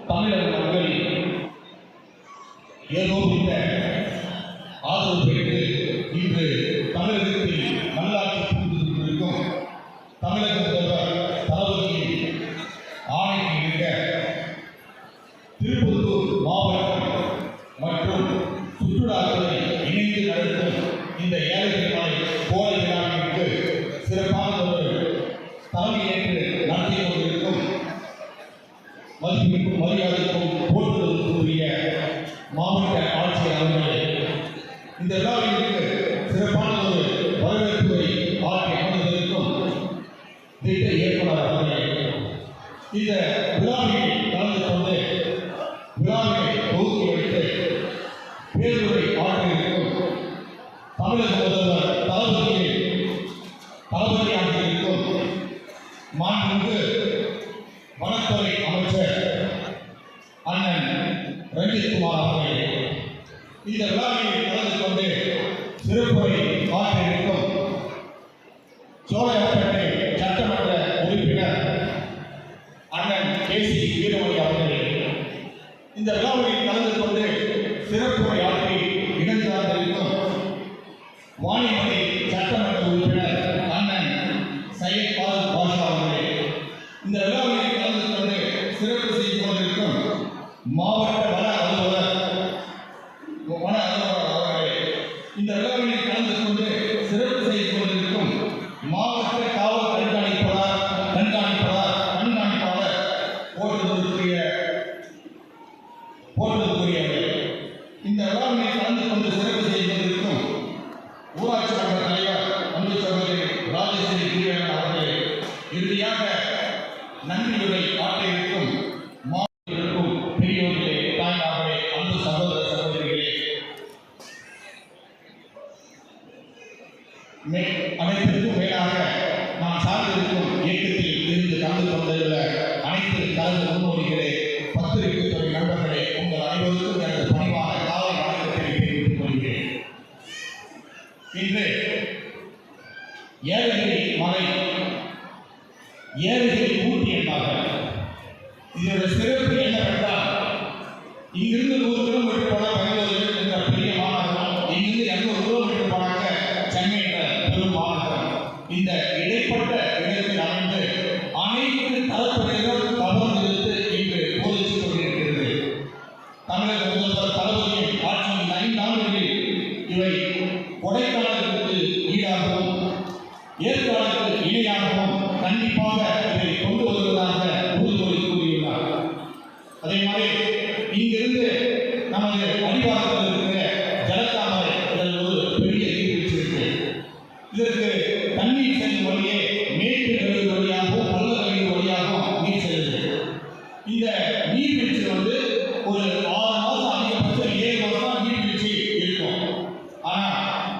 தமிழக மக்கள் ஏதோபித்த ஆதரவு பெற்று இன்று தமிழகத்தில் நல்லாட்சி புரிந்து கொண்டிருக்கும் தமிழக முதல்வர் தளபதியின் ஆணைக்கு இணங்க திருப்பத்தூர் மாவட்டம் மற்றும் சுற்றுலாத்துறை இணைந்து நடத்தும் இந்த ஏழைகள் கோடை விழாவிற்கு சிறப்பான ஒரு தலைமையேற்று நடத்தி கொண்டிருக்கும் மதிப்பிற்கும் மரியாதைக்கும் போற்றுவதற்குரிய மாவட்ட ஆட்சியர் அவர்களே, இந்த விழாவிற்கு சிறப்பான ஒரு வரவேற்புரை ஆற்றி அமர்ந்திருக்கும் திட்ட இயக்குனர் அவர்களே, இந்த விழாவில் கலந்து கொண்டு விழாவை தொகுத்து வைத்து பேருரை ஆற்றியிருக்கும் தமிழக முதல்வர் தளபதியாக இருக்கும் மாண்புமிகு வனத்துறை அமைச்சர் அண்ணன் ரஞ்சித்குமார் அவர்களே, இந்த விழாவில் கலந்து கொண்டு சிறப்புரை ஆற்றியிருக்கும் சோழப்பேட்டை சட்டமன்ற உறுப்பினர் அண்ணன் கேசி வீரமணி அவர்களே, இந்த விழாவில் கலந்து கொண்டு சிறப்புரை ஆற்றி இணைந்திருக்கும் வாணிமணி சட்டமன்ற உறுப்பினர் அண்ணன் சையத் பாரூக் பாஷா அவர்களே, இந்த விழாவில் கலந்து கொண்டு சிறப்பு செய்து கொண்டிருக்கும் மாவட்ட வன அலுவலர் அவர்களே, இந்த விழாவில் கலந்து கொண்டு சிறப்பு செய்து கொண்டிருக்கும் மாவட்ட காவல் கண்காணிப்பாளர் போற்றுவதற்குரியவர்கள், இந்த விழாவில் கலந்து கொண்டு சிறப்பு செய்து கொண்டிருக்கும் ஊராட்சி மன்ற தலைவர் அன்பு சகோதரி ராஜேஸ்வரி கீழன் அவர்களே, இறுதியாக நன்றியுரை ஆற்றியிருக்கும் மாவட்டத்திற்கும் பெரியோர்களே, தாய்மார்களே, அன்பு சகோதர சகோதரிகளே, அனைத்திற்கும் மேலாக நான் சார்ந்திருக்கும் இயக்கத்தில் இருந்து கலந்து கொண்டுள்ள அனைத்து கலந்து முன்னோடிகளே, பத்திரிகை துறை நண்பர்களே, உங்கள் அனைவருக்கும் எனது பணிவான காலை வணக்கத்தை தெரிவித்துக் கொள்கிறேன். இன்று ஏழைகளை மலை ஏழைகளை ஊட்டி என்பார்கள். இதோட சிறப்பு என்னவென்றால், இங்கிருந்து 100 கிலோமீட்டர் போனால் பெங்களூரு என்ற பெரிய மாநகரம், இங்கிருந்து 200 கிலோமீட்டர் போனாக்க சென்னை என்ற பெரும் மாநகரம். இந்த இடைப்பட்ட இடத்தில் அமைந்து அனைத்து தரப்பினரும் கவர்ந்திருந்து இன்று போதித்துக் கொண்டிருக்கிறது. தமிழக முதல்வர் தளபதியின் ஆட்சியின் 5 ஆண்டுகளில் இவை கொடைக்கானலுக்கு ஈடாகவும் ஏற்காடுக்கு இணையாகவும் கண்டிப்பாக இதை கொண்டு வருவதாக உறுதிமொழி கூறியுள்ளார். அதே மாதிரி இங்கிருந்து நமது அடிவாரத்தில் இருக்கிற ஜலத்தாமரை ஒரு பெரிய நீர்வீழ்ச்சி இருக்கு. இதற்கு தண்ணீர் செல்லும் வழியே மேட்டு கழிவு வழியாகவும் பள்ள கழிவு வழியாகவும் நீர் செல்லுது. இந்த நீர்வீழ்ச்சி ஒரு 6 மாதம் அதிகபட்சம் 7 மாதம் நீர்வீழ்ச்சி இருக்கும். ஆனால்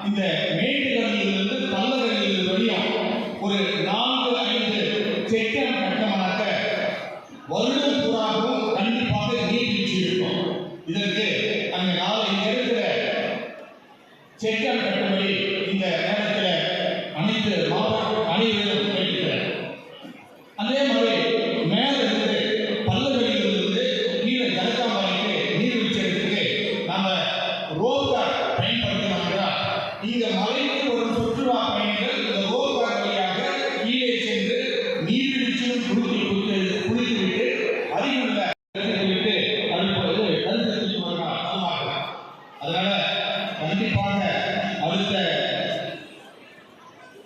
இந்த மேட்டு கழிவிலிருந்து பள்ள கழிவு வழியும் ஒரு 4-5 செக்கன் கட்டமாக்க வருடம் பூராகவும் கண்டிப்பாக நீர்வீழ்ச்சி இருக்கும். இதற்கு அந்த இருக்கிற செக்கன் கட்டும்படி இந்த நேரத்தில் அனைத்து அனைவரும் கேட்கிறேன். அதே மாதிரி மேலே இருந்து பல்லவெளியிலிருந்து கீழே ஜலத்தாமரைக்கு நீர்வீழ்ச்சிக்கு நாம ரோப்கார் பயன்படுத்தினோம்னா இந்த மலைக்கு வரும் சுற்றுலா பயணிகள் இந்த ரோப்கார் வழியாக கீழே சென்று நீர்வீழ்ச்சியும் குளித்துவிட்டு அதிகம் அதனால கண்டிப்பாக அடுத்த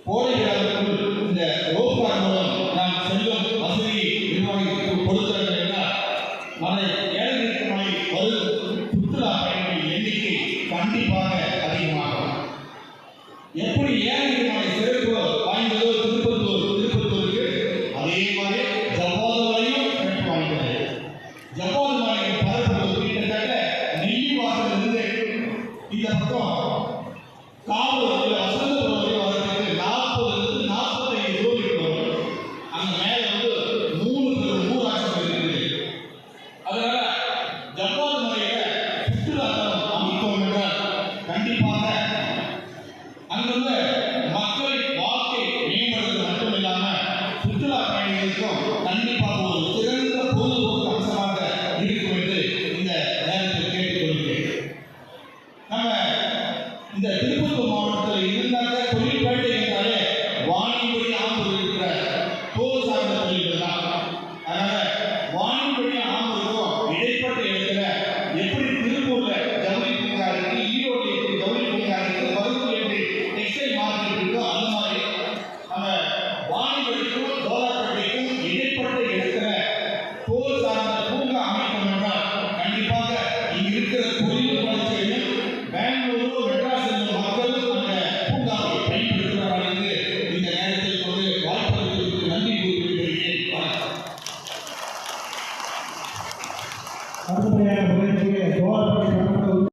கோடை விழாவிற்குள் இந்த ரோப்கார் மூலம் நாம் செல்லும் வசதியை நிர்வாகிக்கு கொடுக்கிறது என்றால் மலை ஏழைகளுக்கு மலை வரும் சுற்றுலா பயணிகளின் எண்ணிக்கை கண்டிப்பாக அதிகமாகும். எப்படி ஏழைகள் மலை சிறப்பு வாய்ந்ததோ திருப்பத்தூருக்கு அதே மாதிரி ஜவ்வாது வரையும் சிறப்பு வாய்ந்தது.